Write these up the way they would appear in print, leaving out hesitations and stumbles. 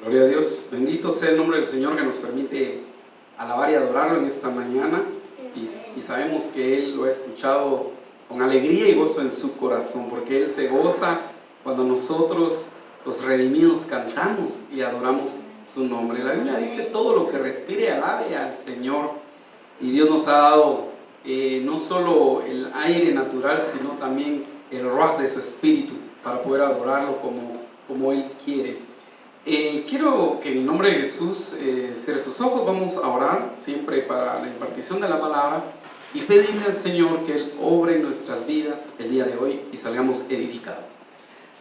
Gloria a Dios, bendito sea el nombre del Señor que nos permite alabar y adorarlo en esta mañana y sabemos que Él lo ha escuchado con alegría y gozo en su corazón, porque Él se goza cuando nosotros los redimidos cantamos y adoramos su nombre. La Biblia dice: todo lo que respire alabe al Señor, y Dios nos ha dado no solo el aire natural, sino también el ruaj de su espíritu para poder adorarlo como Él quiere. Quiero que en el nombre de Jesús cierre sus ojos. Vamos a orar siempre para la impartición de la palabra y pedirle al Señor que Él obre en nuestras vidas el día de hoy y salgamos edificados.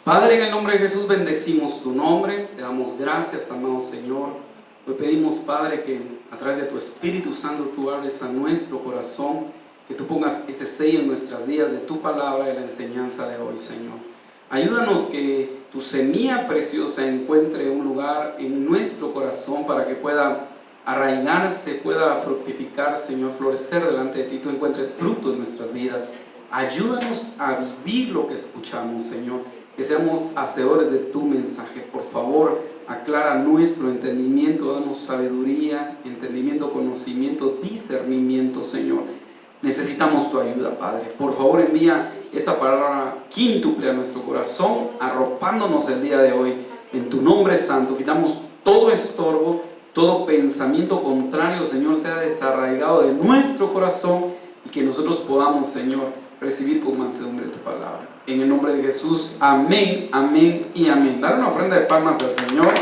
Padre, en el nombre de Jesús bendecimos tu nombre, te damos gracias, amado Señor. Hoy pedimos, Padre, que a través de tu Espíritu Santo tú hables a nuestro corazón, que tú pongas ese sello en nuestras vidas de tu palabra y la enseñanza de hoy, Señor. Ayúdanos que tu semilla preciosa encuentre un lugar en nuestro corazón para que pueda arraigarse, pueda fructificar, Señor, florecer delante de ti, tú encuentres fruto en nuestras vidas. Ayúdanos a vivir lo que escuchamos, Señor, que seamos hacedores de tu mensaje. Por favor, aclara nuestro entendimiento, danos sabiduría, entendimiento, conocimiento, discernimiento, Señor. Necesitamos tu ayuda, Padre. Por favor, envía esa palabra quíntuple a nuestro corazón, arropándonos el día de hoy. En tu nombre santo, quitamos todo estorbo, todo pensamiento contrario, Señor, sea desarraigado de nuestro corazón y que nosotros podamos, Señor, recibir con mansedumbre tu palabra. En el nombre de Jesús, amén, amén y amén. Dar una ofrenda de palmas al Señor.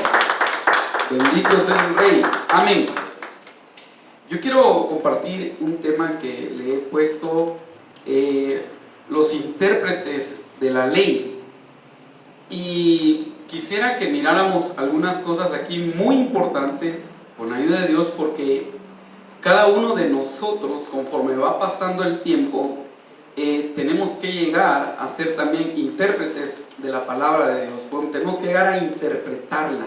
Bendito sea el Rey. Amén. Yo quiero compartir un tema que le he puesto, los intérpretes de la ley. Y quisiera que miráramos algunas cosas aquí muy importantes con la ayuda de Dios, porque cada uno de nosotros, conforme va pasando el tiempo, tenemos que llegar a ser también intérpretes de la palabra de Dios. Tenemos que llegar a interpretarla.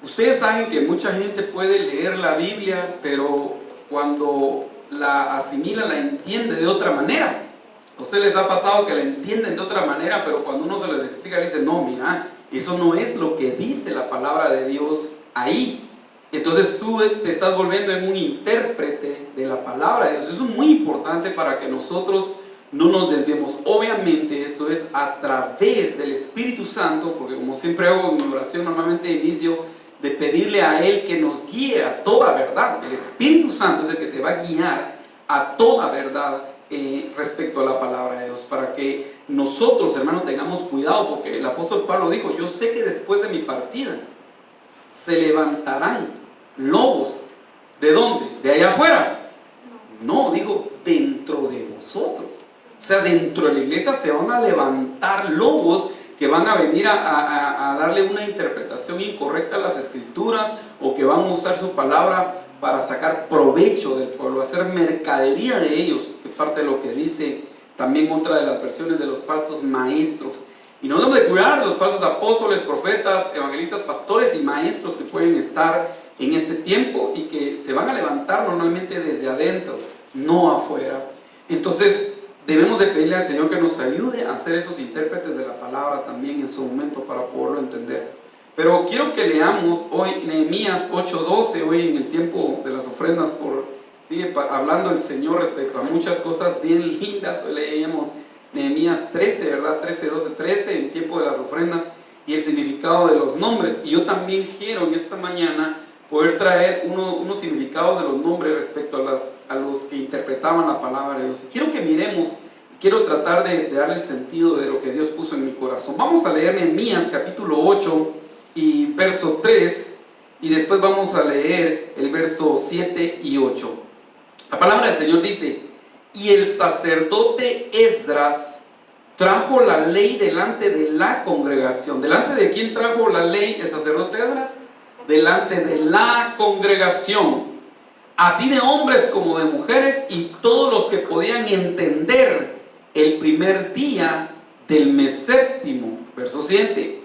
Ustedes saben que mucha gente puede leer la Biblia, pero cuando la asimila, la entiende de otra manera. ¿A ustedes les ha pasado que la entienden de otra manera, pero cuando uno se les explica, le dicen: no, mira, eso no es lo que dice la palabra de Dios ahí? Entonces tú te estás volviendo en un intérprete de la palabra de Dios. Eso es muy importante para que nosotros no nos desviemos. Obviamente eso es a través del Espíritu Santo, porque como siempre hago en mi oración, normalmente inicio de pedirle a Él que nos guíe a toda verdad. El Espíritu Santo es el que te va a guiar a toda verdad respecto a la palabra de Dios, para que nosotros, hermanos, tengamos cuidado, porque el apóstol Pablo dijo: yo sé que después de mi partida se levantarán lobos. ¿De dónde? ¿De allá afuera? No, dijo: dentro de vosotros. O sea, dentro de la iglesia se van a levantar lobos que van a venir a darle una interpretación incorrecta a las escrituras, o que van a usar su palabra para sacar provecho del pueblo, hacer mercadería de ellos, que parte de lo que dice también otra de las versiones de los falsos maestros. Y no debemos de cuidar de los falsos apóstoles, profetas, evangelistas, pastores y maestros que pueden estar en este tiempo y que se van a levantar normalmente desde adentro, no afuera. Entonces debemos de pedirle al Señor que nos ayude a ser esos intérpretes de la palabra también en su momento, para poderlo entender. Pero quiero que leamos hoy Nehemías 8:12. Hoy en el tiempo de las ofrendas, sigue hablando el Señor respecto a muchas cosas bien lindas. Hoy leíamos Nehemías 13, ¿verdad? 13, 12, 13, en tiempo de las ofrendas, y el significado de los nombres. Y yo también quiero en esta mañana poder traer unos significados de los nombres respecto a los que interpretaban la palabra de Dios. Quiero que miremos, quiero tratar de darle el sentido de lo que Dios puso en mi corazón. Vamos a leer Nehemías capítulo 8 y verso 3, y después vamos a leer el verso 7 y 8. La palabra del Señor dice: y el sacerdote Esdras trajo la ley delante de la congregación. ¿Delante de quién trajo la ley el sacerdote Esdras? Delante de la congregación, así de hombres como de mujeres, y todos los que podían entender, el primer día del mes séptimo. Verso 7.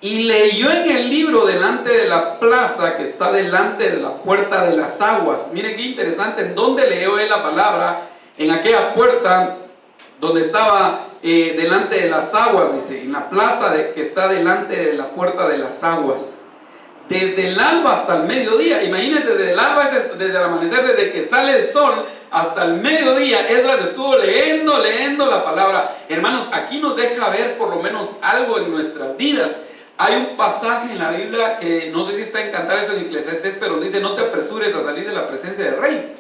Y leyó en el libro delante de la plaza que está delante de la puerta de las aguas. Miren qué interesante, ¿en dónde leyó él la palabra? En aquella puerta donde estaba delante de las aguas, dice, en la plaza que está delante de la puerta de las aguas. desde el alba hasta el mediodía. Imagínense, desde el alba, desde el amanecer, desde que sale el sol hasta el mediodía, Esdras estuvo leyendo la palabra. Hermanos, aquí nos deja ver por lo menos algo en nuestras vidas. Hay un pasaje en la Biblia que no sé si está en Cantares o en Eclesiastés, pero dice: no te apresures a salir de la presencia del rey.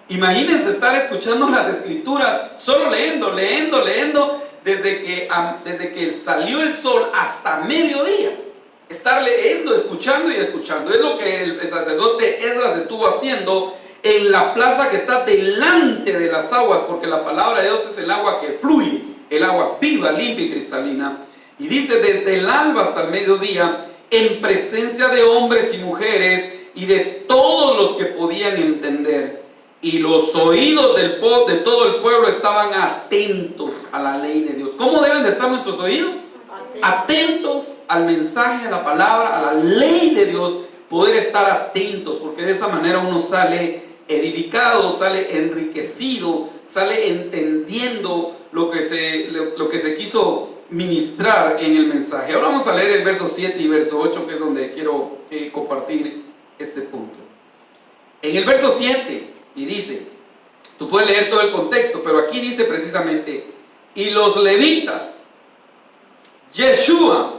Imagínense estar escuchando las escrituras, solo leyendo, desde que salió el sol hasta mediodía. Estar leyendo, escuchando y escuchando. Es lo que el sacerdote Esdras estuvo haciendo en la plaza que está delante de las aguas, porque la palabra de Dios es el agua que fluye, el agua viva, limpia y cristalina. Y dice: desde el alba hasta el mediodía, en presencia de hombres y mujeres y de todos los que podían entender. Y los oídos de todo el pueblo estaban atentos a la ley de Dios. ¿Cómo deben de estar nuestros oídos? Atentos al mensaje, a la palabra, a la ley de Dios. Poder estar atentos, porque de esa manera uno sale edificado, sale enriquecido, sale entendiendo lo que se quiso ministrar en el mensaje. Ahora vamos a leer el verso 7 y verso 8, que es donde quiero compartir este punto. En el verso 7, y dice, tú puedes leer todo el contexto, pero aquí dice precisamente: y los levitas, Yeshua,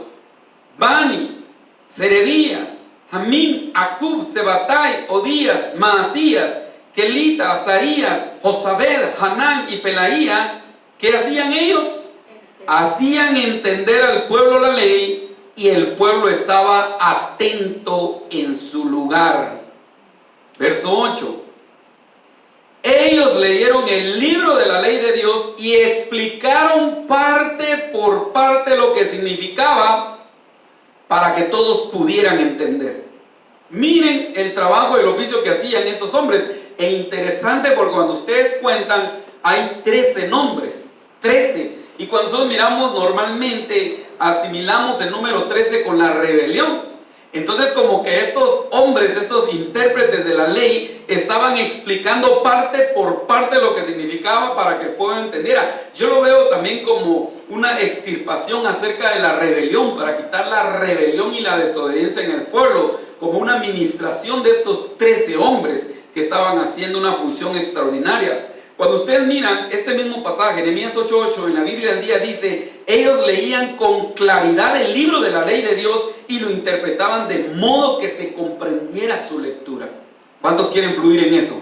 Bani, Serebías, Jamín, Acub, Sebatai, Odías, Maasías, Kelita, Azarías, Josabed, Hanán y Pelaía, ¿qué hacían ellos? Hacían entender al pueblo la ley, y el pueblo estaba atento en su lugar. Verso 8. Ellos leyeron el libro de la ley de Dios y explicaron parte por parte lo que significaba, para que todos pudieran entender. Miren el trabajo, el oficio que hacían estos hombres. E interesante, porque cuando ustedes cuentan, hay 13 nombres. 13. Y cuando nosotros miramos, normalmente asimilamos el número 13 con la rebelión. Entonces, como que estos hombres, estos intérpretes de la ley, estaban explicando parte por parte lo que significaba para que el pueblo entendiera. Yo lo veo también como una extirpación acerca de la rebelión, para quitar la rebelión y la desobediencia en el pueblo, como una administración de estos 13 hombres que estaban haciendo una función extraordinaria. Cuando ustedes miran este mismo pasaje, Nehemías 8:8, en la Biblia al día dice: ellos leían con claridad el libro de la ley de Dios y lo interpretaban de modo que se comprendiera su lectura. ¿Cuántos quieren fluir en eso?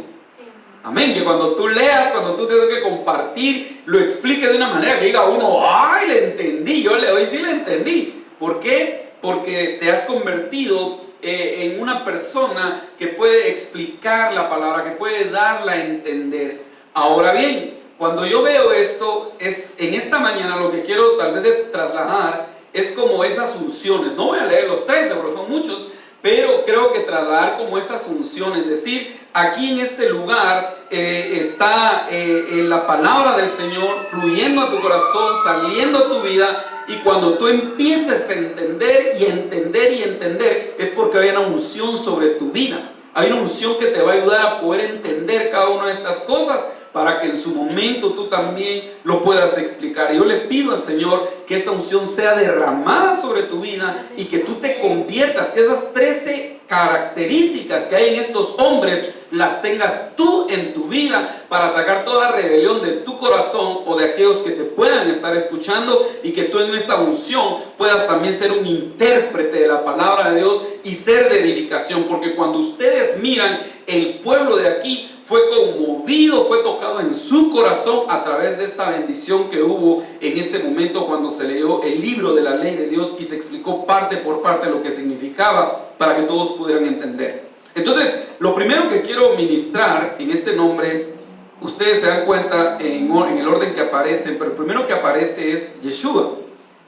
Amén. Que cuando tú leas, cuando tú tengas que compartir, lo explique de una manera que diga uno: ¡ay, le entendí! Yo hoy sí le entendí. ¿Por qué? Porque te has convertido en una persona que puede explicar la palabra, que puede darla a entender. Ahora bien, cuando yo veo esto, en esta mañana lo que quiero tal vez de trasladar es como esas unciones. No voy a leer los 13 porque son muchos, pero creo que trasladar como esas unciones. Es decir, aquí en este lugar está la palabra del Señor fluyendo a tu corazón, saliendo a tu vida. Y cuando tú empieces a entender y entender y entender, es porque hay una unción sobre tu vida. Hay una unción que te va a ayudar a poder entender cada una de estas cosas, para que en su momento tú también lo puedas explicar. Y yo le pido al Señor que esa unción sea derramada sobre tu vida y que tú te conviertas, que esas 13 características que hay en estos hombres las tengas tú en tu vida, para sacar toda rebelión de tu corazón o de aquellos que te puedan estar escuchando, y que tú en esta unción puedas también ser un intérprete de la palabra de Dios y ser de edificación. Porque cuando ustedes miran, el pueblo de aquí fue conmovido, fue tocado en su corazón a través de esta bendición que hubo en ese momento cuando se leyó el libro de la ley de Dios y se explicó parte por parte lo que significaba, para que todos pudieran entender. Entonces, lo primero que quiero ministrar en este nombre, ustedes se dan cuenta en el orden que aparecen, pero el primero que aparece es Yeshua.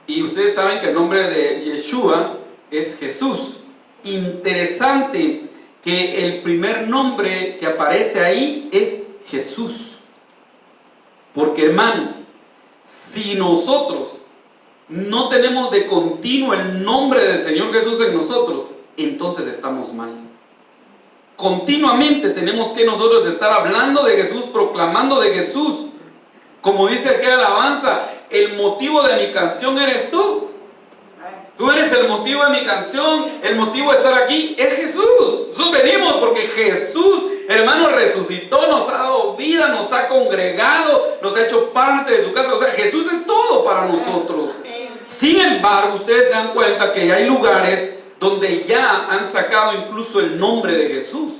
Y ustedes saben que el nombre de Yeshua es Jesús. Interesante que el primer nombre que aparece ahí es Jesús. Porque, hermanos, si nosotros no tenemos de continuo el nombre del Señor Jesús en nosotros, entonces estamos mal. Continuamente tenemos que nosotros estar hablando de Jesús, proclamando de Jesús. Como dice aquella alabanza: el motivo de mi canción eres tú. Tú eres el motivo de mi canción, el motivo de estar aquí es Jesús. Nosotros venimos porque Jesús, hermano, resucitó, nos ha dado vida, nos ha congregado, nos ha hecho parte de su casa. O sea, Jesús es todo para nosotros. Sin embargo, ustedes se dan cuenta que hay lugares donde ya han sacado incluso el nombre de Jesús.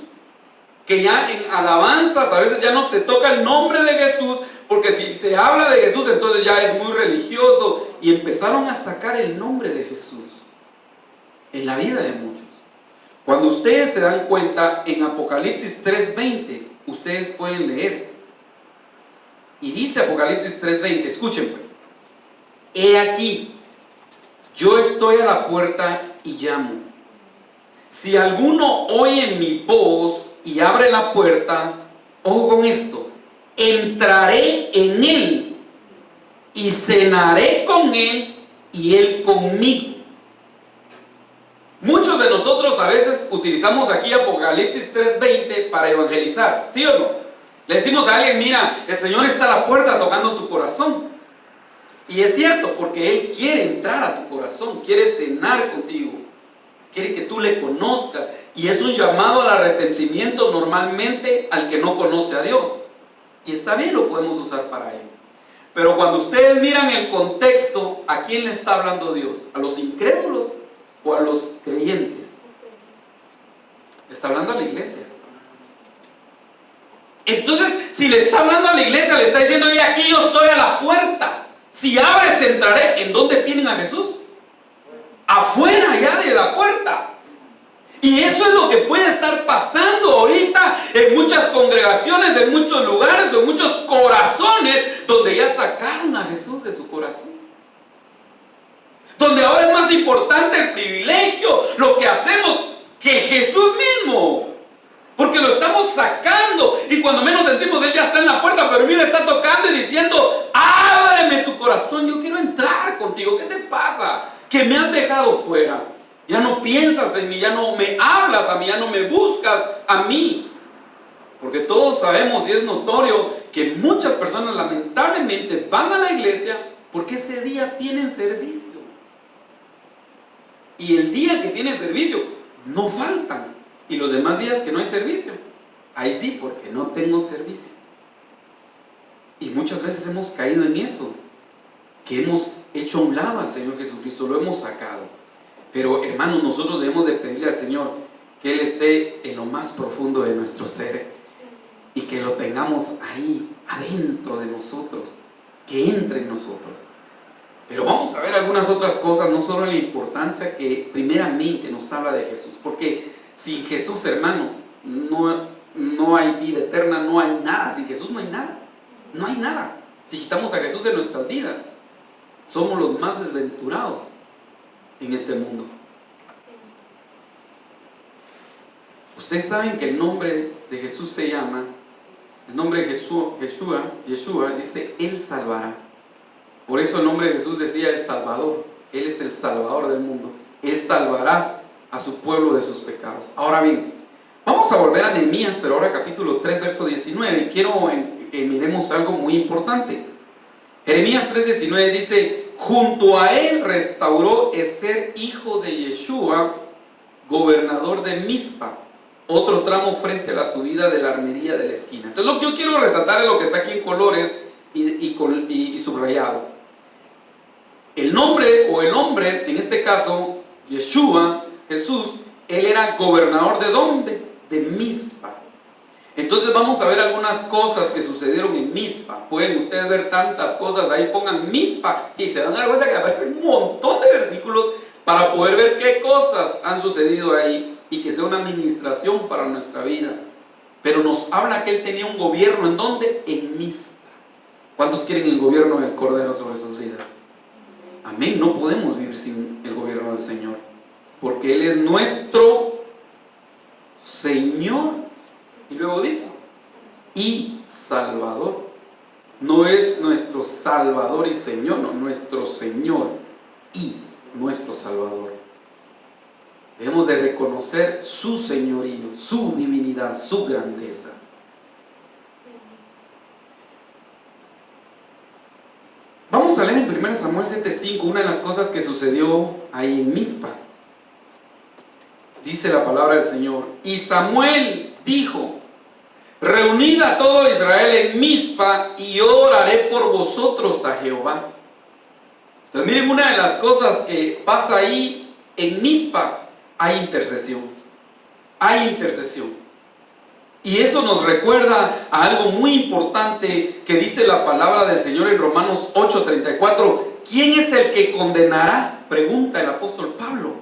Que ya en alabanzas a veces ya no se toca el nombre de Jesús, porque si se habla de Jesús entonces ya es muy religioso. Y empezaron a sacar el nombre de Jesús en la vida de muchos. Cuando ustedes se dan cuenta, en Apocalipsis 3:20, ustedes pueden leer. Y dice Apocalipsis 3:20, escuchen pues: he aquí, yo estoy a la puerta y llamo. Si alguno oye mi voz y abre la puerta, ojo con esto, entraré en él y cenaré con él y él conmigo. Muchos de nosotros a veces utilizamos aquí Apocalipsis 3:20 para evangelizar, ¿sí o no? Le decimos a alguien: mira, el Señor está a la puerta tocando tu corazón. Y es cierto, porque Él quiere entrar a tu corazón, quiere cenar contigo, quiere que tú le conozcas. Y es un llamado al arrepentimiento normalmente al que no conoce a Dios. Y está bien, lo podemos usar para Él. Pero cuando ustedes miran el contexto, ¿a quién le está hablando Dios? ¿A los incrédulos o a los creyentes? Está hablando a la iglesia. Entonces, si le está hablando a la iglesia, le está diciendo: y aquí yo estoy a la puerta. Si abres, entraré. ¿En dónde tienen a Jesús? Afuera ya de la puerta. Y eso es lo que puede estar pasando ahorita en muchas congregaciones, en muchos lugares, en muchos corazones, donde ya sacaron a Jesús de su corazón. Donde ahora es más importante el privilegio, lo que hacemos, que Jesús mismo. Porque lo estamos sacando y cuando menos sentimos, Él ya está en la puerta, pero mira, está tocando y diciendo: ábreme tu corazón, yo quiero entrar contigo. ¿Qué te pasa? Que me has dejado fuera. Ya no piensas en mí, ya no me hablas a mí, ya no me buscas a mí. Porque todos sabemos y es notorio que muchas personas lamentablemente van a la iglesia porque ese día tienen servicio. Y el día que tienen servicio no faltan. Y los demás días que no hay servicio, ahí sí, porque no tengo servicio. Y muchas veces hemos caído en eso, que hemos hecho a un lado al Señor Jesucristo, lo hemos sacado. Pero hermanos, nosotros debemos de pedirle al Señor que Él esté en lo más profundo de nuestro ser y que lo tengamos ahí, adentro de nosotros, que entre en nosotros. Pero vamos a ver algunas otras cosas, no solo la importancia que primeramente nos habla de Jesús, porque sin Jesús, hermano, no hay vida eterna, no hay nada. Sin Jesús no hay nada, no hay nada. Si quitamos a Jesús de nuestras vidas, somos los más desventurados en este mundo. Ustedes saben que el nombre de Jesús se llama, el nombre de Yeshua dice: Él salvará. Por eso el nombre de Jesús decía el Salvador. Él es el Salvador del mundo. Él salvará a su pueblo de sus pecados. Ahora bien, vamos a volver a Nehemías, pero ahora capítulo 3, verso 19. Y quiero que miremos algo muy importante. Jeremías 3:19 dice: junto a él restauró Ezer, hijo de Yeshua, gobernador de Mizpa, otro tramo frente a la subida de la armería de la esquina. Entonces lo que yo quiero resaltar es lo que está aquí en colores y subrayado. El nombre o el hombre, en este caso Yeshua, Jesús, él era gobernador ¿de dónde? De Mizpa. Entonces vamos a ver algunas cosas que sucedieron en Mizpa. Pueden ustedes ver tantas cosas, ahí pongan Mizpa y se van a dar cuenta que aparecen un montón de versículos para poder ver qué cosas han sucedido ahí y que sea una administración para nuestra vida. Pero nos habla que él tenía un gobierno, ¿en dónde? En Mizpa. ¿Cuántos quieren el gobierno del Cordero sobre sus vidas? Amén, no podemos vivir sin el gobierno del Señor, porque Él es nuestro Señor. Y luego dice: y Salvador. No es nuestro Salvador y Señor, no, nuestro Señor y nuestro Salvador. Debemos de reconocer su señorío, su divinidad, su grandeza. Vamos a leer en 1 1 Samuel 7:5, una de las cosas que sucedió ahí en Mizpa. Dice la palabra del Señor: y Samuel dijo: reunid a todo Israel en Mizpa, y yo oraré por vosotros a Jehová. Entonces miren, una de las cosas que pasa ahí en Mizpa, hay intercesión. Hay intercesión. Y eso nos recuerda a algo muy importante que dice la palabra del Señor en Romanos 8:34. ¿Quién es el que condenará?, pregunta el apóstol Pablo.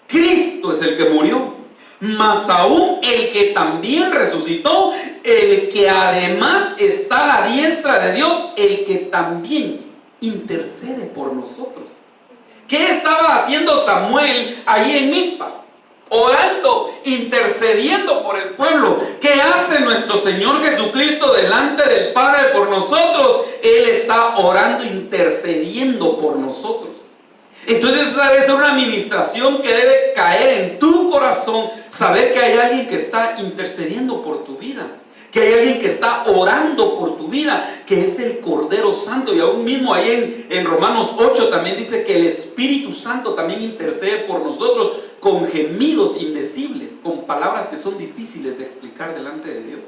Cristo es el que murió, mas aún el que también resucitó, el que además está a la diestra de Dios, el que también intercede por nosotros. ¿Qué estaba haciendo Samuel ahí en Mizpa? Orando, intercediendo por el pueblo. ¿Qué hace nuestro Señor Jesucristo delante del Padre por nosotros? Él está orando, intercediendo por nosotros. Entonces esa debe ser una administración que debe caer en tu corazón, saber que hay alguien que está intercediendo por tu vida, que hay alguien que está orando por tu vida, que es el Cordero Santo. Y aún mismo ahí en Romanos 8 también dice que el Espíritu Santo también intercede por nosotros con gemidos indecibles, con palabras que son difíciles de explicar delante de Dios.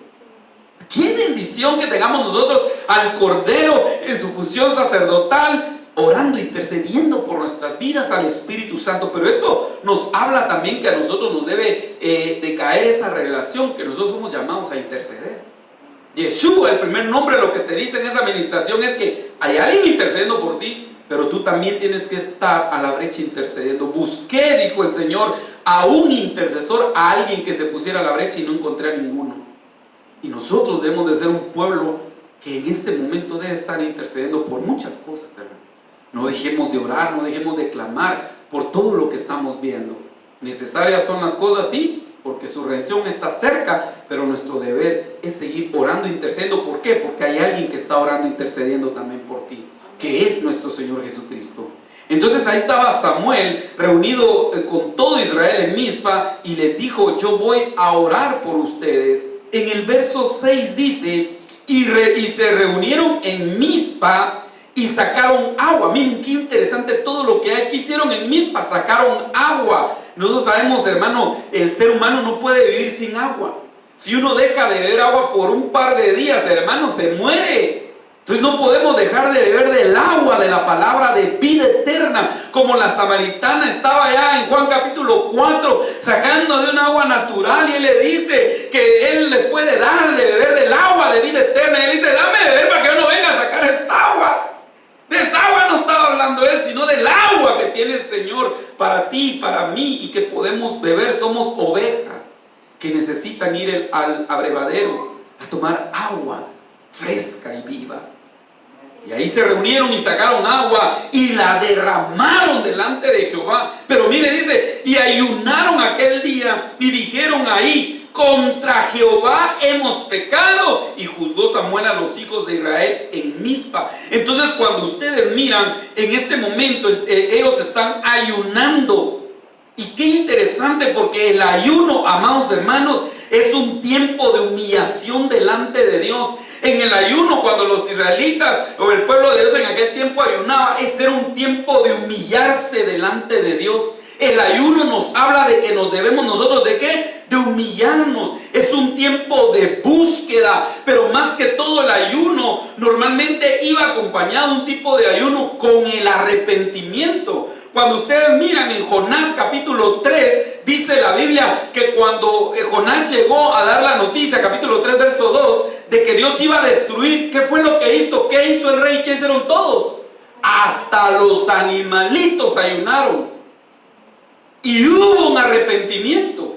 Qué bendición que tengamos nosotros al Cordero en su función sacerdotal, orando, intercediendo por nuestras vidas, al Espíritu Santo. Pero esto nos habla también que a nosotros nos debe de caer esa revelación, que nosotros somos llamados a interceder. Yeshua, el primer nombre, lo que te dice en esa administración es que hay alguien intercediendo por ti, pero tú también tienes que estar a la brecha intercediendo. Busqué, dijo el Señor, a un intercesor, a alguien que se pusiera a la brecha, y no encontré a ninguno. Y nosotros debemos de ser un pueblo que en este momento debe estar intercediendo por muchas cosas, hermano. No dejemos de orar, no dejemos de clamar por todo lo que estamos viendo. Necesarias son las cosas, sí, porque su redención está cerca, pero nuestro deber es seguir orando, intercediendo. ¿Por qué? Porque hay alguien que está orando, intercediendo también por ti, que es nuestro Señor Jesucristo. Entonces ahí estaba Samuel reunido con todo Israel en Mizpa, y les dijo: yo voy a orar por ustedes. En el verso 6 dice: y se reunieron en Mizpa y sacaron agua. Miren qué interesante todo lo que hicieron en Mizpa. Sacaron agua. Nosotros sabemos, hermano, el ser humano no puede vivir sin agua. Si uno deja de beber agua por un par de días, hermano, se muere. Entonces no podemos dejar de beber del agua de la palabra de vida eterna, como la samaritana estaba allá en Juan capítulo 4 sacando de un agua natural, y él le dice que él le puede dar de beber del agua de vida eterna. Y él dice: dame de beber para que yo no venga a sacar esta agua. De esa agua no estaba hablando él, sino del agua que tiene el Señor para ti y para mí, y que podemos beber. Somos ovejas que necesitan ir al abrevadero a tomar agua fresca y viva. Y ahí se reunieron y sacaron agua y la derramaron delante de Jehová. Pero mire, dice: y ayunaron aquel día y dijeron ahí: contra Jehová hemos pecado. Y juzgó Samuel a los hijos de Israel en Mizpa. Entonces, cuando ustedes miran en este momento, ellos están ayunando. Y qué interesante, porque el ayuno, amados hermanos, es un tiempo de humillación delante de Dios. En el ayuno, cuando los israelitas o el pueblo de Dios en aquel tiempo ayunaba, ese era un tiempo de humillarse delante de Dios. El ayuno nos habla de que nos debemos nosotros, ¿de qué? De humillarnos. Es un tiempo de búsqueda, pero más que todo el ayuno normalmente iba acompañado de un tipo de ayuno con el arrepentimiento. Cuando ustedes miran en Jonás capítulo 3, dice la Biblia que cuando Jonás llegó a dar la noticia, capítulo 3 verso 2, de que Dios iba a destruir, ¿qué fue lo que hizo? ¿Qué hizo el rey? ¿Qué hicieron todos? Hasta los animalitos ayunaron. Y hubo un arrepentimiento.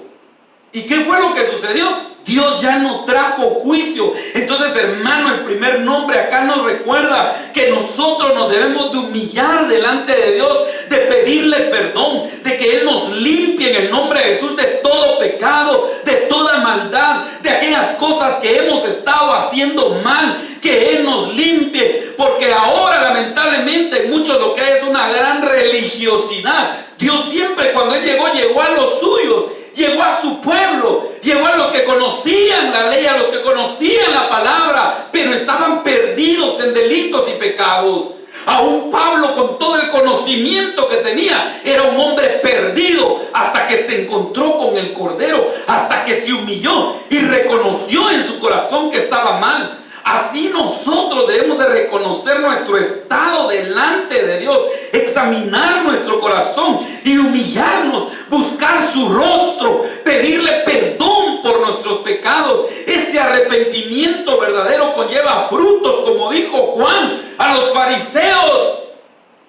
¿Y qué fue lo que sucedió? Dios ya no trajo juicio. Entonces, hermano, el primer nombre acá nos recuerda que nosotros nos debemos de humillar delante de Dios, de pedirle perdón, de que Él nos limpie en el nombre de Jesús de todo pecado, de toda maldad, de aquellas cosas que hemos estado haciendo mal, que Él nos limpie, porque ahora lamentablemente en muchos lo que hay es una gran religiosidad. Dios siempre, cuando Él llegó a los suyos, llegó a su pueblo, llegó a los que conocían la ley, a los que conocían la palabra, pero estaban perdidos en delitos y pecados. Aún Pablo, con todo el conocimiento que tenía, era un hombre perdido hasta que se encontró con el Cordero, hasta que se humilló y reconoció en su corazón que estaba mal. Así nosotros debemos de reconocer nuestro estado delante de Dios, examinar nuestro corazón y humillarnos, buscar su rostro, pedirle perdón por nuestros pecados. Ese arrepentimiento verdadero conlleva frutos, como dijo Juan a los fariseos: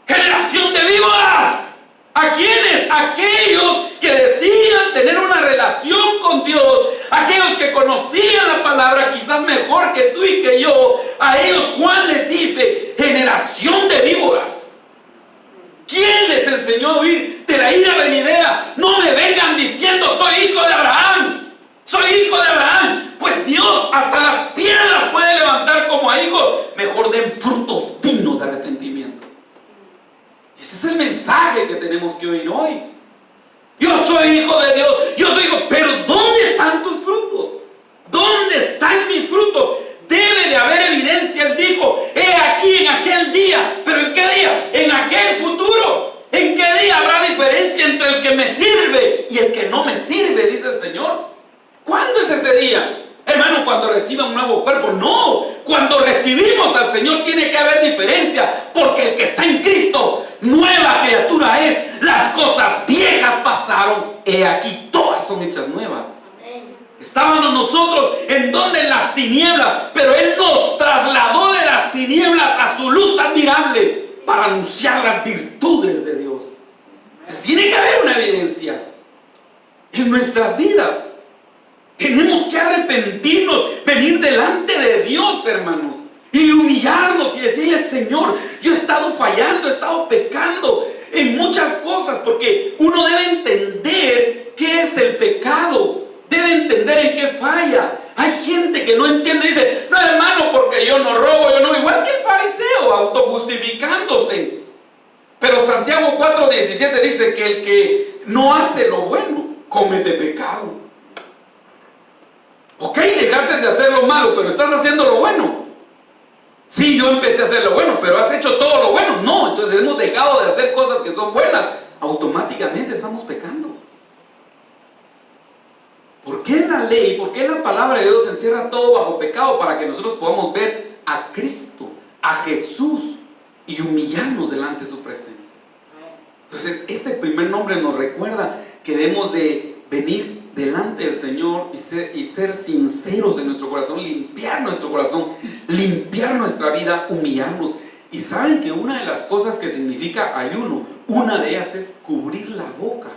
generación de víboras. ¿A quiénes? Aquellos que decían tener una relación con Dios, aquellos que conocían la palabra quizás mejor que tú y que yo. A ellos Juan les dice: generación de víboras. ¿Quién les enseñó a huir de la ira venidera? No me vengan diciendo: soy hijo de Abraham, soy hijo de Abraham. Pues Dios hasta las piedras puede levantar como a hijos. Mejor den frutos dignos de arrepentimiento. Ese es el mensaje que tenemos que oír hoy. Yo soy hijo de Dios, yo soy hijo, pero ¿dónde están tus frutos? ¿Dónde están mis frutos? Debe de haber evidencia. Él dijo: he aquí en aquel día. ¿Pero en qué día? En aquel futuro. ¿En qué día habrá diferencia entre el que me sirve y el que no me sirve? Dice el Señor. ¿Cuándo es ese día? Hermano, cuando reciba un nuevo cuerpo. No, cuando recibimos al Señor tiene que haber diferencia, porque el que está en Cristo, nueva criatura es. Las cosas viejas pasaron, he aquí todas son hechas nuevas. Estábamos nosotros en donde, en las tinieblas, pero Él nos trasladó de las tinieblas a su luz admirable para anunciar las virtudes de Dios. Entonces, tiene que haber una evidencia en nuestras vidas. Tenemos que arrepentirnos, venir delante de Dios, hermanos, y humillarnos y decirle: Señor, yo he estado fallando, he estado pecando en muchas cosas, porque uno debe entender qué es el pecado, debe entender en qué falla. Hay gente que no entiende y dice: no, hermano, porque yo no robo, yo no, igual que el fariseo, autojustificándose. Pero Santiago 4:17 dice que el que no hace lo bueno comete pecado. Ok, dejaste de hacer lo malo, pero estás haciendo lo bueno. Sí, yo empecé a hacer lo bueno, pero has hecho todo lo bueno. No, entonces hemos dejado de hacer cosas que son buenas. Automáticamente estamos pecando. ¿Por qué la ley, por qué la palabra de Dios encierra todo bajo pecado? Para que nosotros podamos ver a Cristo, a Jesús, y humillarnos delante de su presencia. Entonces, este primer nombre nos recuerda que debemos de venir delante del Señor y ser sinceros en nuestro corazón, limpiar nuestro corazón, limpiar nuestra vida, humillarnos. Y saben que una de las cosas que significa ayuno, una de ellas es cubrir la boca.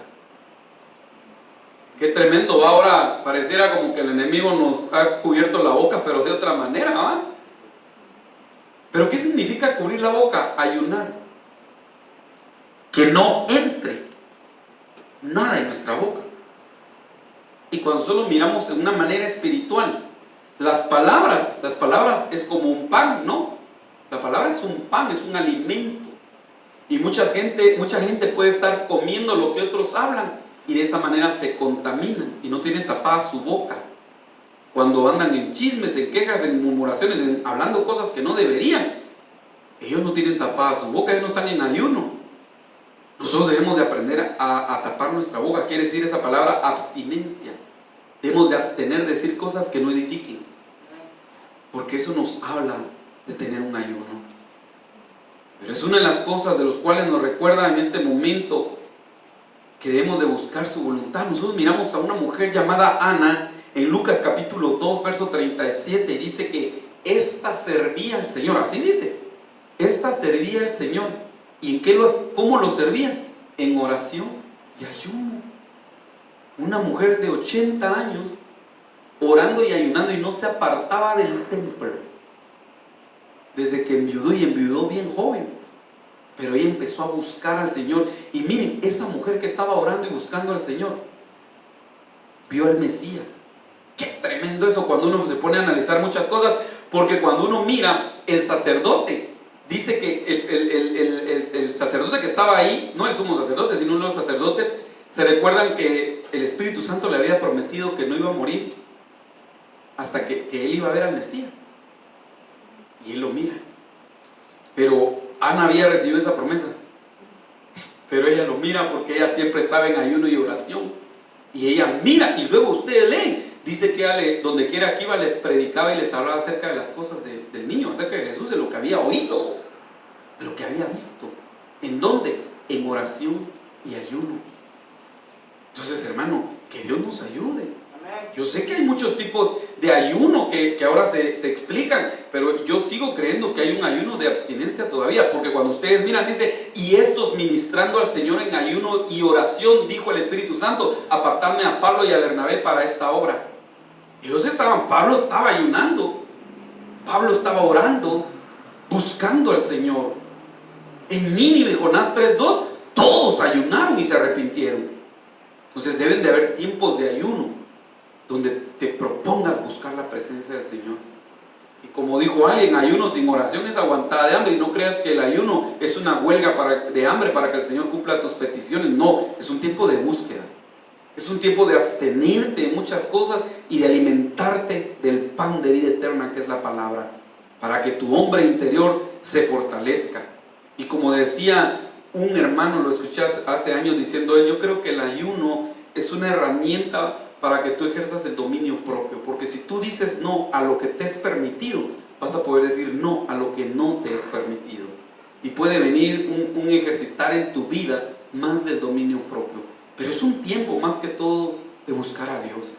Qué tremendo, ¿va? Ahora pareciera como que el enemigo nos ha cubierto la boca, pero de otra manera, ¿va? ¿Pero qué significa cubrir la boca? Ayunar. Que no entre nada en nuestra boca. Y cuando solo miramos en una manera espiritual, las palabras es como un pan, ¿no? La palabra es un pan, es un alimento. Y mucha gente puede estar comiendo lo que otros hablan y de esa manera se contaminan y no tienen tapada su boca. Cuando andan en chismes, en quejas, en murmuraciones, hablando cosas que no deberían, ellos no tienen tapada su boca, ellos no están en ayuno. Nosotros debemos de aprender a tapar nuestra boca. Quiere decir esa palabra abstinencia. Debemos de abstener de decir cosas que no edifiquen, porque eso nos habla de tener un ayuno. Pero es una de las cosas de las cuales nos recuerda en este momento que debemos de buscar su voluntad. Nosotros miramos a una mujer llamada Ana en Lucas capítulo 2 verso 37 y dice que esta servía al Señor. Así dice, esta servía al Señor. ¿Y en qué cómo lo servía? En oración y ayuno. Una mujer de 80 años orando y ayunando y no se apartaba del templo desde que enviudó, y enviudó bien joven, pero ella empezó a buscar al Señor. Y miren, esa mujer que estaba orando y buscando al Señor vio al Mesías. Qué tremendo eso cuando uno se pone a analizar muchas cosas, porque cuando uno mira el sacerdote, dice que el sacerdote que estaba ahí, no el sumo sacerdote, sino uno de los sacerdotes, se recuerdan que el Espíritu Santo le había prometido que no iba a morir hasta que él iba a ver al Mesías. Y él lo mira. Pero Ana había recibido esa promesa, pero ella lo mira porque ella siempre estaba en ayuno y oración. Y ella mira, y luego ustedes leen, dice que ella donde quiera que iba les predicaba y les hablaba acerca de las cosas del niño, acerca de Jesús, de lo que había oído, de lo que había visto. ¿En dónde? En oración y ayuno. Entonces, hermano, que Dios nos ayude. Yo sé que hay muchos tipos de ayuno que ahora se explican, pero yo sigo creyendo que hay un ayuno de abstinencia todavía, porque cuando ustedes miran, dice, y estos ministrando al Señor en ayuno y oración, dijo el Espíritu Santo, apartadme a Pablo y a Bernabé para esta obra. Pablo estaba ayunando, Pablo estaba orando, buscando al Señor. En Nínive, Jonás 3:2, todos ayunaron y se arrepintieron. Entonces deben de haber tiempos de ayuno donde te propongas buscar la presencia del Señor. Y como dijo alguien, ayuno sin oración es aguantada de hambre. Y no creas que el ayuno es una huelga de hambre para que el Señor cumpla tus peticiones. No, es un tiempo de búsqueda. Es un tiempo de abstenerte de muchas cosas y de alimentarte del pan de vida eterna que es la palabra, para que tu hombre interior se fortalezca. Y como decía un hermano, lo escuché hace años diciendo él, yo creo que el ayuno es una herramienta para que tú ejerzas el dominio propio, porque si tú dices no a lo que te es permitido, vas a poder decir no a lo que no te es permitido, y puede venir un ejercitar en tu vida más del dominio propio. Pero es un tiempo más que todo de buscar a Dios.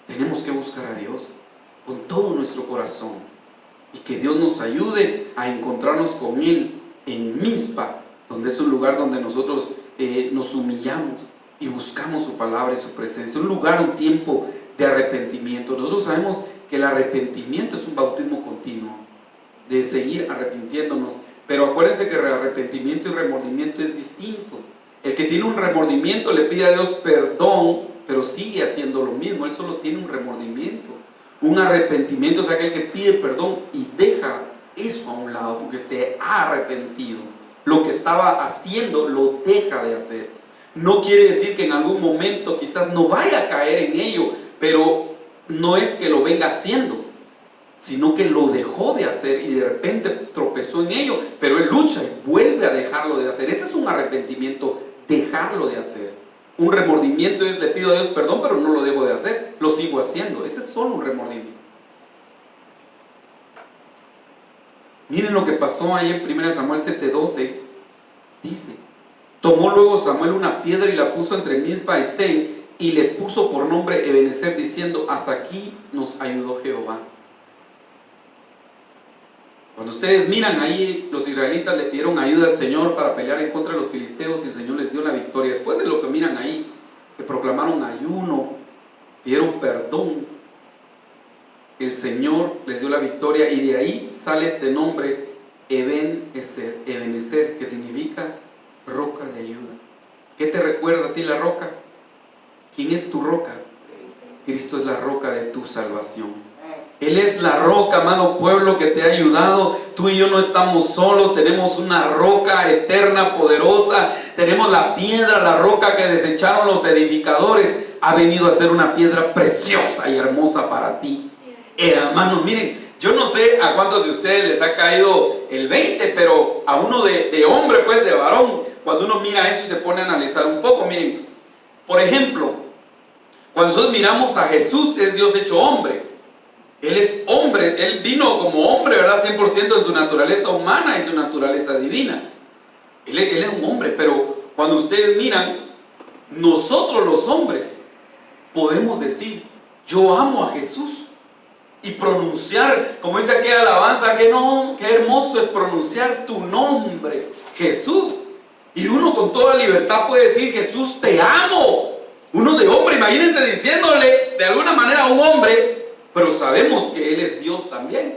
Tenemos que buscar a Dios con todo nuestro corazón, y que Dios nos ayude a encontrarnos con Él en Mizpa, donde es un lugar donde nosotros nos humillamos y buscamos su palabra y su presencia, un lugar, un tiempo de arrepentimiento. Nosotros sabemos que el arrepentimiento es un bautismo continuo, de seguir arrepintiéndonos, pero acuérdense que arrepentimiento y remordimiento es distinto. El que tiene un remordimiento le pide a Dios perdón, pero sigue haciendo lo mismo. Él solo tiene un remordimiento. Un arrepentimiento es aquel que pide perdón y deja eso a un lado porque se ha arrepentido. Lo que estaba haciendo lo deja de hacer. No quiere decir que en algún momento quizás no vaya a caer en ello, pero no es que lo venga haciendo, sino que lo dejó de hacer y de repente tropezó en ello, pero él lucha y vuelve a dejarlo de hacer. Ese es un arrepentimiento, dejarlo de hacer. Un remordimiento es: le pido a Dios perdón, pero no lo dejo de hacer, lo sigo haciendo. Ese es solo un remordimiento. Miren lo que pasó ahí en 1 Samuel 7:12. Dice: tomó luego Samuel una piedra y la puso entre Mizpa y Sen, y le puso por nombre Ebenezer, diciendo: hasta aquí nos ayudó Jehová. Cuando ustedes miran ahí, los israelitas le pidieron ayuda al Señor para pelear en contra de los filisteos y el Señor les dio la victoria. Después de lo que miran ahí, que proclamaron ayuno, pidieron perdón, el Señor les dio la victoria, y de ahí sale este nombre Ebenezer, que significa roca de ayuda. ¿Qué te recuerda a ti la roca? ¿Quién es tu roca? Cristo es la roca de tu salvación. Él es la roca, amado pueblo, que te ha ayudado. Tú y yo no estamos solos, tenemos una roca eterna, poderosa. Tenemos la piedra, la roca que desecharon los edificadores. Ha venido a ser una piedra preciosa y hermosa para ti. Hermanos, miren, yo no sé a cuántos de ustedes les ha caído el 20, pero a uno de hombre, pues de varón, cuando uno mira eso y se pone a analizar un poco, miren, por ejemplo, cuando nosotros miramos a Jesús, es Dios hecho hombre. Él es hombre, Él vino como hombre, ¿verdad? 100% en su naturaleza humana y su naturaleza divina. Él era un hombre, pero cuando ustedes miran, nosotros los hombres podemos decir: yo amo a Jesús. Y pronunciar, como dice aquella alabanza, qué hermoso es pronunciar tu nombre, Jesús. Y uno con toda libertad puede decir: Jesús, te amo. Uno de hombre, imagínense diciéndole de alguna manera a un hombre, pero sabemos que Él es Dios también.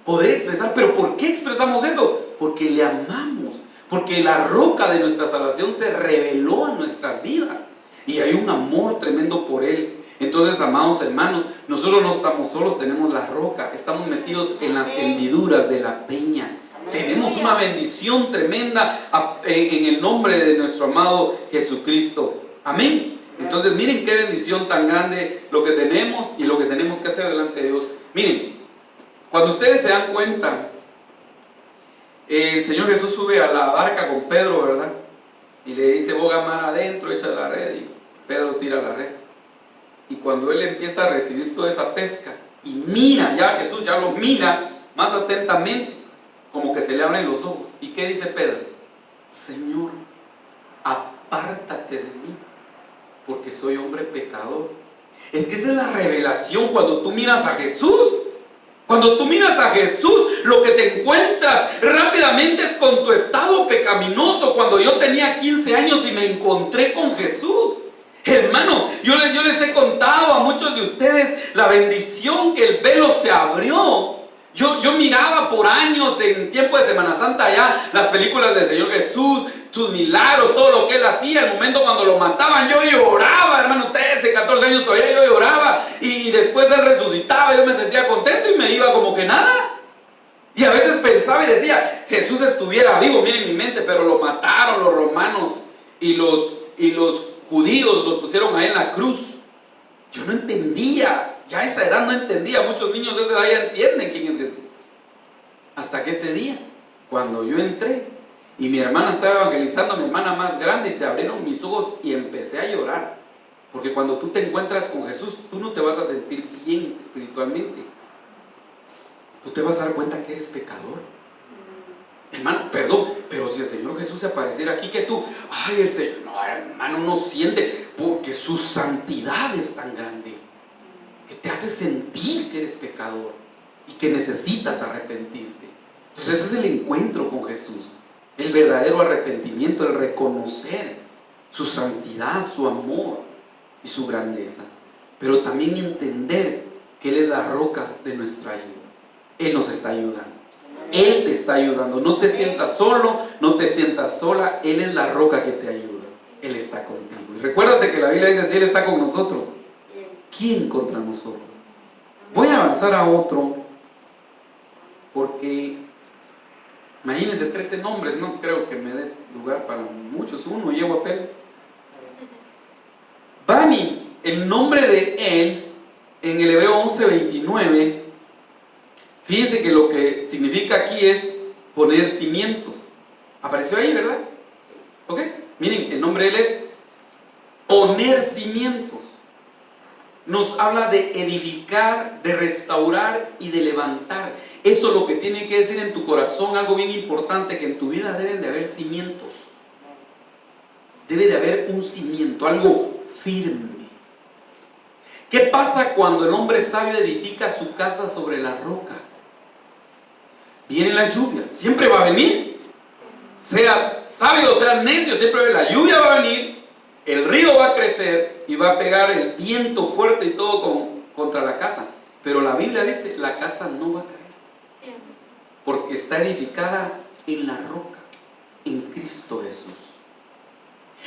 Poder expresar, pero ¿por qué expresamos eso? Porque le amamos, porque la roca de nuestra salvación se reveló en nuestras vidas y hay un amor tremendo por Él. Entonces, amados hermanos, nosotros no estamos solos, tenemos la roca, estamos metidos en las hendiduras de la peña. Tenemos una bendición tremenda en el nombre de nuestro amado Jesucristo. Amén. Entonces, miren qué bendición tan grande lo que tenemos y lo que tenemos que hacer delante de Dios. Miren, cuando ustedes se dan cuenta, El Señor Jesús sube a la barca con Pedro, ¿verdad? Y le dice, boga mar adentro, echa la red, y Pedro tira la red. Y cuando él empieza a recibir toda esa pesca, y mira, ya Jesús ya lo mira más atentamente, como que se le abren los ojos. ¿Y qué dice Pedro? Señor, apártate de mí, porque soy hombre pecador. Es que esa es la revelación cuando tú miras a Jesús. Cuando tú miras a Jesús, lo que te encuentras rápidamente es con tu estado pecaminoso. Cuando yo tenía 15 años y me encontré con Jesús, hermano, yo les he contado a muchos de ustedes la bendición que el velo se abrió. Yo miraba por años en tiempo de Semana Santa ya las películas del Señor Jesús, sus milagros, todo lo que Él hacía. El momento cuando lo mataban, yo lloraba, hermano, 13, 14 años todavía yo lloraba. Y después Él resucitaba, yo me sentía contento y me iba como que nada. Y a veces pensaba y decía, Jesús estuviera vivo, miren mi mente, pero lo mataron los romanos y los judíos los pusieron ahí en la cruz. Yo no entendía. Ya a esa edad no entendía, muchos niños de esa edad ya entienden quién es Jesús. Hasta que ese día, cuando yo entré y mi hermana estaba evangelizando, a mi hermana más grande, y se abrieron mis ojos y empecé a llorar. Porque cuando tú te encuentras con Jesús, tú no te vas a sentir bien espiritualmente. Tú te vas a dar cuenta que eres pecador. Hermano, perdón, pero si el Señor Jesús se apareciera aquí, que tú, ay, el Señor, no, hermano, no siente, porque su santidad es tan grande que te hace sentir que eres pecador y que necesitas arrepentirte. Entonces ese es el encuentro con Jesús, el verdadero arrepentimiento, el reconocer su santidad, su amor y su grandeza, pero también entender que Él es la roca de nuestra ayuda. Él nos está ayudando, Él te está ayudando. No te sientas solo, no te sientas sola. Él es la roca que te ayuda, Él está contigo. Y recuérdate que la Biblia dice, si Él está con nosotros, ¿quién contra nosotros? Voy a avanzar a otro, porque imagínense 13 nombres, no creo que me dé lugar para muchos, uno llevo apenas. Bani, el nombre de él en el hebreo 11:29, fíjense que lo que significa aquí es poner cimientos. Apareció ahí, ¿verdad? Ok, miren, el nombre de él es poner cimientos. Nos habla de edificar, de restaurar y de levantar. Eso es lo que tiene que decir en tu corazón algo bien importante, que en tu vida deben de haber cimientos. Debe de haber un cimiento, algo firme. ¿Qué pasa cuando el hombre sabio edifica su casa sobre la roca? Viene la lluvia, siempre va a venir. Seas sabio o seas necio, siempre la lluvia va a venir. El río va a crecer y va a pegar el viento fuerte y todo contra la casa. Pero la Biblia dice, la casa no va a caer. Porque está edificada en la roca, en Cristo Jesús.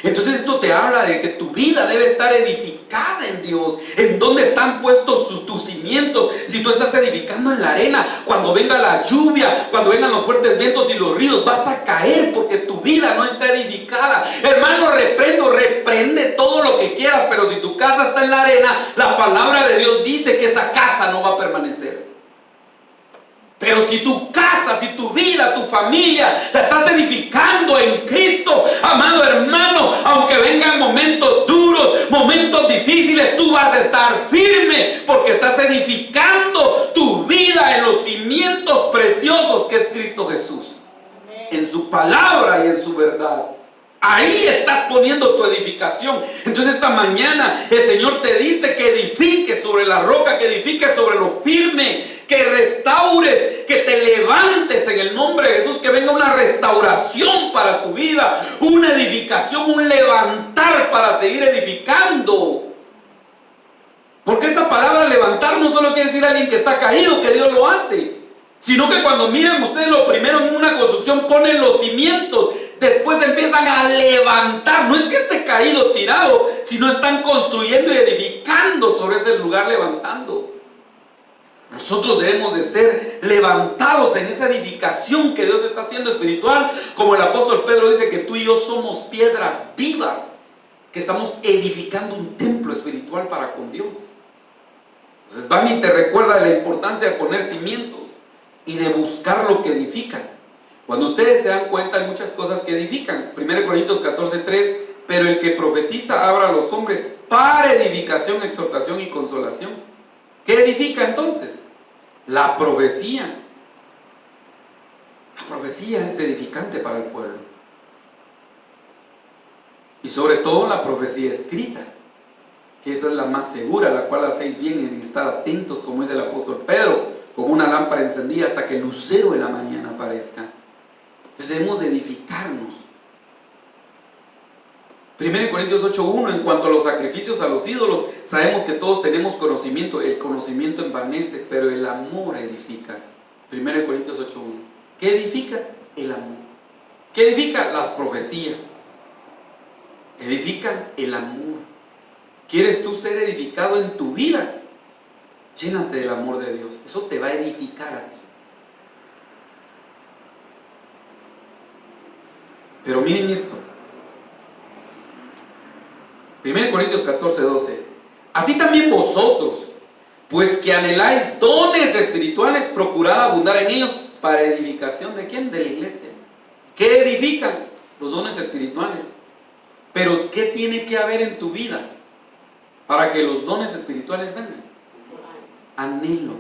Entonces esto te habla de que tu vida debe estar edificada en Dios. ¿En dónde están puestos tus cimientos? Si tú estás edificando en la arena, cuando venga la lluvia, cuando vengan los fuertes vientos y los ríos, vas a caer porque tu vida no está edificada. Hermano, reprende todo lo que quieras, pero si tu casa está en la arena, la palabra de Dios dice que esa casa no va a permanecer. Pero si tu casa, si tu vida, tu familia la estás edificando en Cristo, amado hermano, aunque vengan momentos duros, momentos difíciles, tú vas a estar firme porque estás edificando tu vida en los cimientos preciosos que es Cristo Jesús, en su palabra y en su verdad. Ahí estás poniendo tu edificación. Entonces esta mañana el Señor te dice que edifiques sobre la roca, que edifiques sobre lo firme, que restaures, que te levantes en el nombre de Jesús, que venga una restauración para tu vida, una edificación, un levantar para seguir edificando. Porque esta palabra levantar no solo quiere decir alguien que está caído, que Dios lo hace, sino que cuando miran ustedes lo primero en una construcción ponen los cimientos, después empiezan a levantar. No es que esté caído, tirado, sino están construyendo y edificando sobre ese lugar, levantando. Nosotros debemos de ser levantados en esa edificación que Dios está haciendo espiritual, como el apóstol Pedro dice que tú y yo somos piedras vivas, que estamos edificando un templo espiritual para con Dios. Entonces Bani te recuerda de la importancia de poner cimientos y de buscar lo que edifica. Cuando ustedes se dan cuenta, hay muchas cosas que edifican. 1 Corintios 14:3, pero el que profetiza habla a los hombres para edificación, exhortación y consolación. ¿Qué edifica entonces? La profecía. La profecía es edificante para el pueblo. Y sobre todo la profecía escrita, que esa es la más segura, la cual hacéis bien en estar atentos, como dice el apóstol Pedro, como una lámpara encendida hasta que el lucero de la mañana aparezca. Entonces debemos de edificarnos. 1 Corintios 8:1, en cuanto a los sacrificios a los ídolos, sabemos que todos tenemos conocimiento. El conocimiento envanece, pero el amor edifica. 1 Corintios 8:1. ¿Qué edifica? El amor. ¿Qué edifica? Las profecías. Edifica el amor. ¿Quieres tú ser edificado en tu vida? Llénate del amor de Dios. Eso te va a edificar a ti. Pero miren esto. 1 Corintios 14:12. Así también vosotros, pues que anheláis dones espirituales, procurad abundar en ellos para edificación ¿de quién? De la iglesia. ¿Qué edifican? Los dones espirituales. Pero ¿qué tiene que haber en tu vida para que los dones espirituales vengan? Anhelo.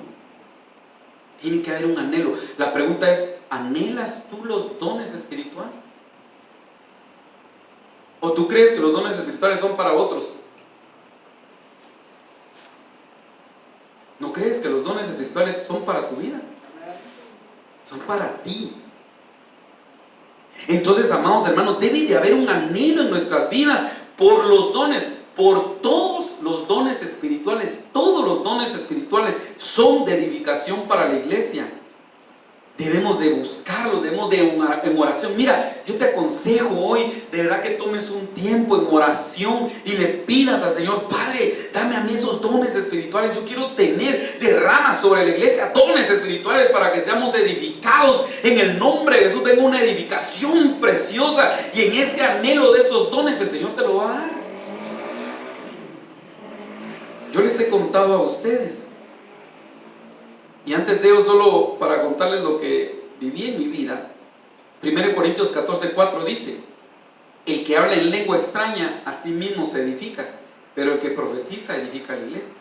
Tiene que haber un anhelo. La pregunta es, ¿anhelas tú los dones espirituales? ¿O tú crees que los dones espirituales son para otros? ¿No crees que los dones espirituales son para tu vida? Son para ti. Entonces, amados hermanos, debe de haber un anhelo en nuestras vidas por los dones, por todos los dones espirituales. Todos los dones espirituales son de edificación para la iglesia. Debemos de buscarlos, debemos de en oración. Mira, yo te aconsejo hoy, de verdad que tomes un tiempo en oración y le pidas al Señor: Padre, dame a mí esos dones espirituales. Yo quiero tener derramas sobre la iglesia, dones espirituales para que seamos edificados en el nombre de Jesús. Tengo una edificación preciosa y en ese anhelo de esos dones el Señor te lo va a dar. Yo les he contado a ustedes. Y antes de ello, solo para contarles lo que viví en mi vida, 1 Corintios 14:4 dice: el que habla en lengua extraña a sí mismo se edifica, pero el que profetiza edifica a la iglesia.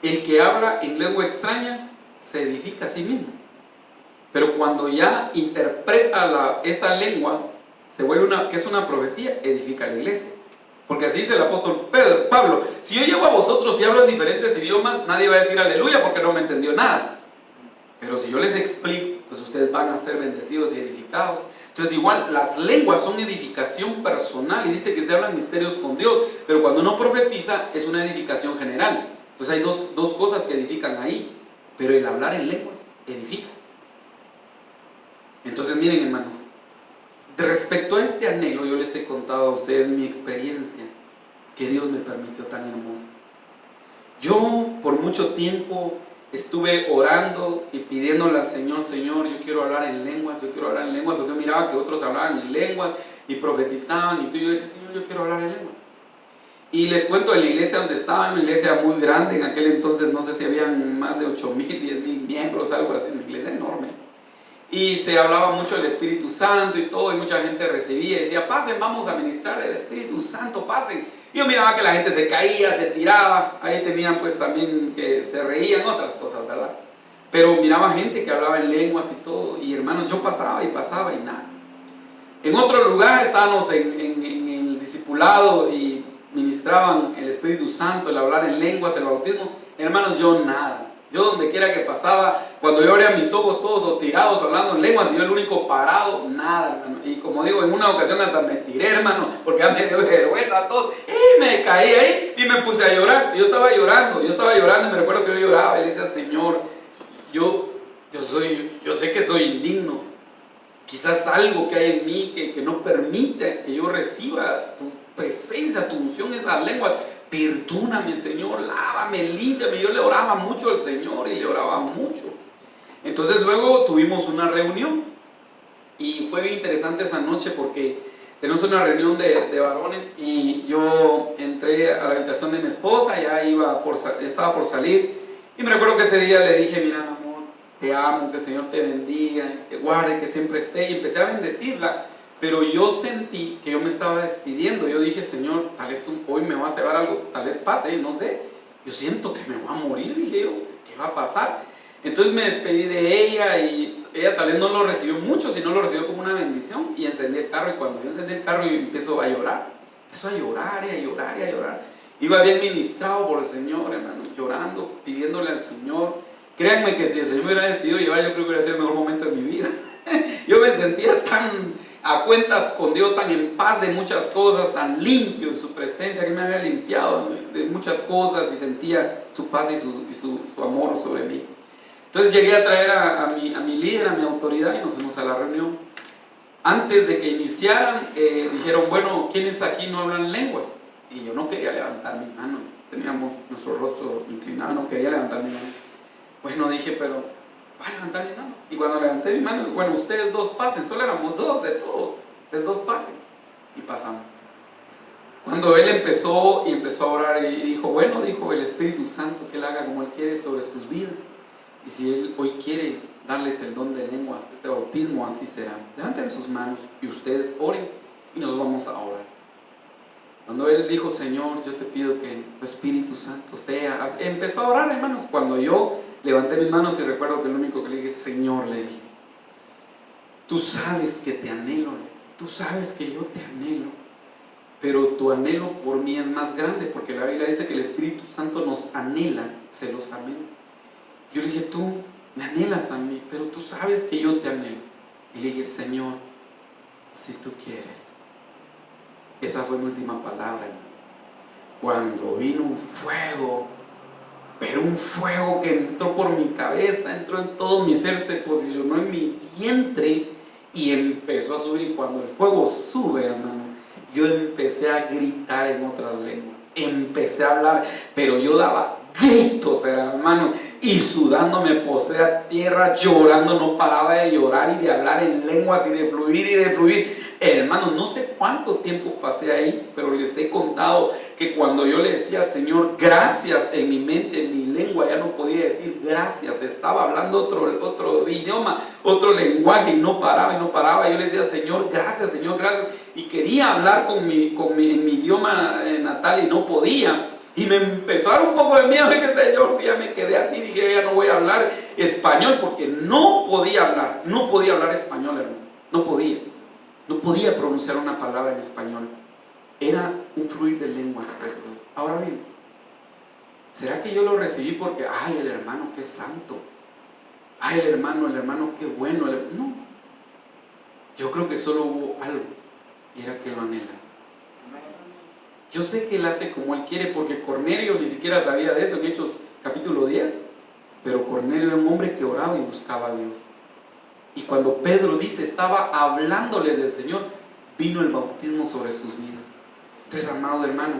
El que habla en lengua extraña se edifica a sí mismo, pero cuando ya interpreta esa lengua, se vuelve que es una profecía, edifica a la iglesia. Porque así dice el apóstol Pablo: si yo llego a vosotros y hablo en diferentes idiomas, nadie va a decir aleluya porque no me entendió nada. Pero si yo les explico, pues ustedes van a ser bendecidos y edificados. Entonces igual las lenguas son edificación personal, y dice que se hablan misterios con Dios, pero cuando uno profetiza es una edificación general. Entonces hay dos cosas que edifican ahí, pero el hablar en lenguas edifica. Entonces miren, hermanos, respecto a este anhelo, yo les he contado a ustedes mi experiencia que Dios me permitió tan hermosa. Yo por mucho tiempo estuve orando y pidiéndole al Señor: Señor, yo quiero hablar en lenguas, yo quiero hablar en lenguas. Porque yo miraba que otros hablaban en lenguas y profetizaban, y yo decía: Señor, yo quiero hablar en lenguas. Y les cuento, en la iglesia donde estaba, una iglesia muy grande, en aquel entonces no sé si habían más de 8,000, 10,000 miembros, algo así, una iglesia enorme. Y se hablaba mucho del Espíritu Santo y todo, y mucha gente recibía y decía: pasen, vamos a ministrar el Espíritu Santo, pasen. Y yo miraba que la gente se caía, se tiraba. Ahí tenían pues también que se reían, otras cosas, ¿verdad? Pero miraba gente que hablaba en lenguas y todo. Y hermanos, yo pasaba y nada. En otro lugar estábamos en el discipulado y ministraban el Espíritu Santo, el hablar en lenguas, el bautismo. Hermanos, yo nada. Yo donde quiera que pasaba, cuando yo abría mis ojos todos o tirados hablando en lenguas, y yo el único parado, nada, hermano. Y como digo, en una ocasión hasta me tiré, hermano, porque ya me dio vergüenza a todos. Y me caí ahí y me puse a llorar. Yo estaba llorando y me recuerdo que yo lloraba y le decía: Señor, yo sé que soy indigno. Quizás algo que hay en mí que no permite que yo reciba tu presencia, tu unción, esas lenguas. Perdóname, Señor, lávame, límpiame. Yo le oraba mucho al Señor y le oraba mucho. Entonces luego tuvimos una reunión y fue bien interesante esa noche, porque tenemos una reunión de varones y yo entré a la habitación de mi esposa, ya estaba por salir, y me recuerdo que ese día le dije: mira, amor, te amo, que el Señor te bendiga, que guarde, que siempre esté. Y empecé a bendecirla, pero yo sentí que yo me estaba despidiendo. Yo dije, Señor, tal vez tú hoy me vas a llevar algo, tal vez pase, no sé. Yo siento que me voy a morir, dije yo, ¿qué va a pasar? Entonces me despedí de ella y ella tal vez no lo recibió mucho, sino lo recibió como una bendición. Y encendí el carro, y cuando yo encendí el carro y empezó a llorar, empezó a llorar y a llorar y a llorar. Iba bien ministrado por el Señor, hermano, llorando, pidiéndole al Señor. Créanme que si el Señor me hubiera decidido llevar, yo creo que hubiera sido el mejor momento de mi vida. Yo me sentía tan a cuentas con Dios, tan en paz de muchas cosas, tan limpio en su presencia, que me había limpiado de muchas cosas y sentía su paz y su amor sobre mí. Entonces llegué a traer a mi líder, a mi autoridad, y nos fuimos a la reunión. Antes de que iniciaran, dijeron, bueno, ¿quiénes aquí no hablan lenguas? Y yo no quería levantar mi mano, teníamos nuestro rostro inclinado, no quería levantar mi mano. Bueno, dije, pero voy a levantar mis manos. Y cuando levanté mi mano, bueno, ustedes dos pasen, solo éramos dos de todos, ustedes dos pasen. Y pasamos. Cuando él empezó a orar y dijo, bueno, dijo el Espíritu Santo que él haga como él quiere sobre sus vidas. Y si él hoy quiere darles el don de lenguas, este bautismo, así será. Levanten sus manos y ustedes oren y nos vamos a orar. Cuando él dijo, Señor, yo te pido que tu Espíritu Santo sea, empezó a orar, hermanos. Cuando yo levanté mis manos y recuerdo que lo único que le dije, Señor, le dije, tú sabes que te anhelo, tú sabes que yo te anhelo, pero tu anhelo por mí es más grande, porque la Biblia dice que el Espíritu Santo nos anhela celosamente. Yo le dije, tú me anhelas a mí, pero tú sabes que yo te anhelo. Y le dije, Señor, si tú quieres. Esa fue mi última palabra, hermano. Cuando vino un fuego, pero un fuego que entró por mi cabeza, entró en todo mi ser, se posicionó en mi vientre y empezó a subir. Y cuando el fuego sube, hermano, yo empecé a gritar en otras lenguas, empecé a hablar, pero yo daba gritos, hermano, y sudando me postré a tierra, llorando, no paraba de llorar y de hablar en lenguas y de fluir. Hermano, no sé cuánto tiempo pasé ahí, pero les he contado que cuando yo le decía al Señor gracias, en mi mente, en mi lengua ya no podía decir gracias, estaba hablando otro idioma, otro lenguaje, y no paraba. Yo le decía, Señor, gracias, y quería hablar en mi idioma natal y no podía. Y me empezó a dar un poco de miedo. Dije, Señor, si ya me quedé así, dije, ya no voy a hablar español, porque no podía hablar español, hermano, no podía pronunciar una palabra en español. Era un fluir de lenguas. Ahora bien, ¿será que yo lo recibí porque, ay, el hermano qué santo, ay, el hermano qué bueno? No, yo creo que solo hubo algo, y era que lo anhela. Yo sé que él hace como él quiere, porque Cornelio ni siquiera sabía de eso en Hechos capítulo 10, pero Cornelio era un hombre que oraba y buscaba a Dios. Y cuando Pedro dice, estaba hablándole del Señor, vino el bautismo sobre sus vidas. Entonces, amado hermano,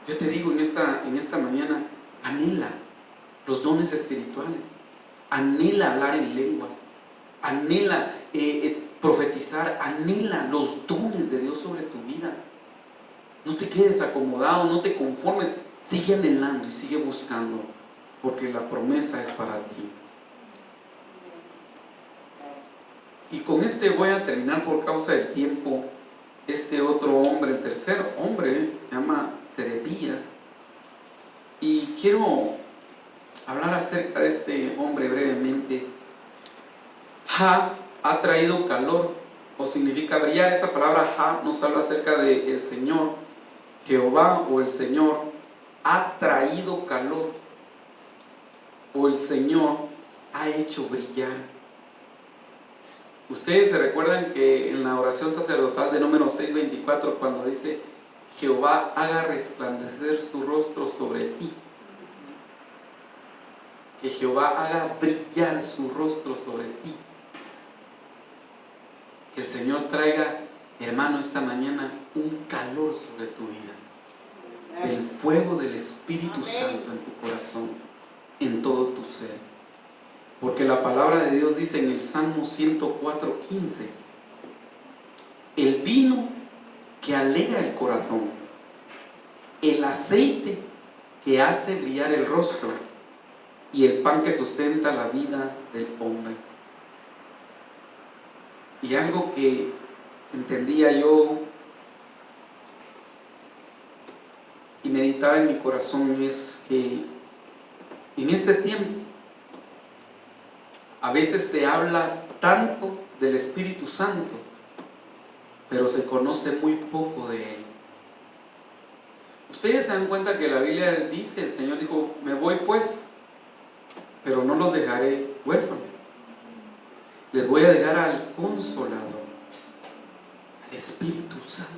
yo te digo en esta mañana, anhela los dones espirituales, anhela hablar en lenguas, anhela profetizar, anhela los dones de Dios sobre tu vida. No te quedes acomodado, no te conformes, sigue anhelando y sigue buscando, porque la promesa es para ti. Y con este voy a terminar por causa del tiempo. Este otro hombre, el tercer hombre, se llama Serebías, y quiero hablar acerca de este hombre brevemente. Ha ha traído calor, o significa brillar. Esa palabra Ha nos habla acerca de el Señor, Jehová, o el Señor ha traído calor, o el Señor ha hecho brillar. Ustedes se recuerdan que en la oración sacerdotal de número 624, cuando dice, Jehová haga resplandecer su rostro sobre ti, que Jehová haga brillar su rostro sobre ti, que el Señor traiga, hermano, esta mañana un calor sobre tu vida, del fuego del Espíritu Santo en tu corazón, en todo tu ser. Porque la palabra de Dios dice en el Salmo 104:15, el vino que alegra el corazón, el aceite que hace brillar el rostro, y el pan que sustenta la vida del hombre. Y algo que entendía yo y meditaba en mi corazón es que en este tiempo a veces se habla tanto del Espíritu Santo, pero se conoce muy poco de Él. Ustedes se dan cuenta que la Biblia dice, el Señor dijo, me voy pues, pero no los dejaré huérfanos. Les voy a dejar al Consolador, al Espíritu Santo.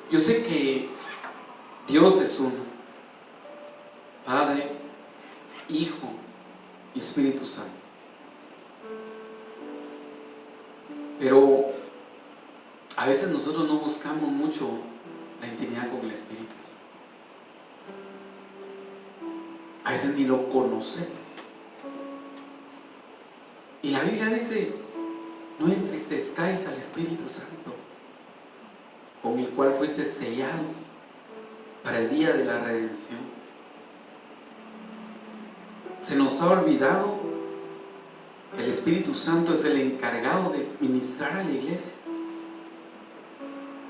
Yo sé que Dios es uno, Padre, Hijo y Espíritu Santo. Pero a veces nosotros no buscamos mucho la intimidad con el Espíritu Santo. A veces ni lo conocemos. Y la Biblia dice, no entristezcáis al Espíritu Santo, con el cual fuiste sellados para el día de la redención. Se nos ha olvidado que el Espíritu Santo es el encargado de ministrar a la iglesia.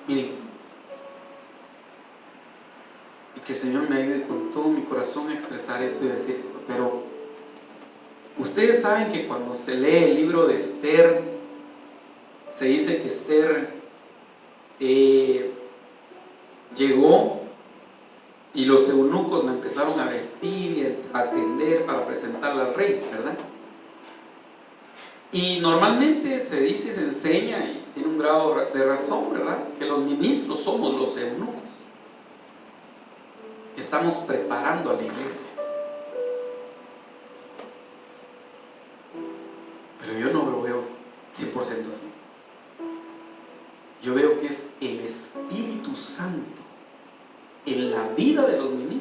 Miren, y que el Señor me ayude con todo mi corazón a expresar esto y decir esto, pero ustedes saben que cuando se lee el libro de Esther, se dice que Esther llegó y los eunucos la empezaron a vestir y a atender para presentarla al rey, ¿verdad? Y normalmente se dice y se enseña, y tiene un grado de razón, ¿verdad?, que los ministros somos los eunucos, que estamos preparando a la iglesia. Pero yo no lo veo 100% así. Yo veo que es el Espíritu Santo en la vida de los ministros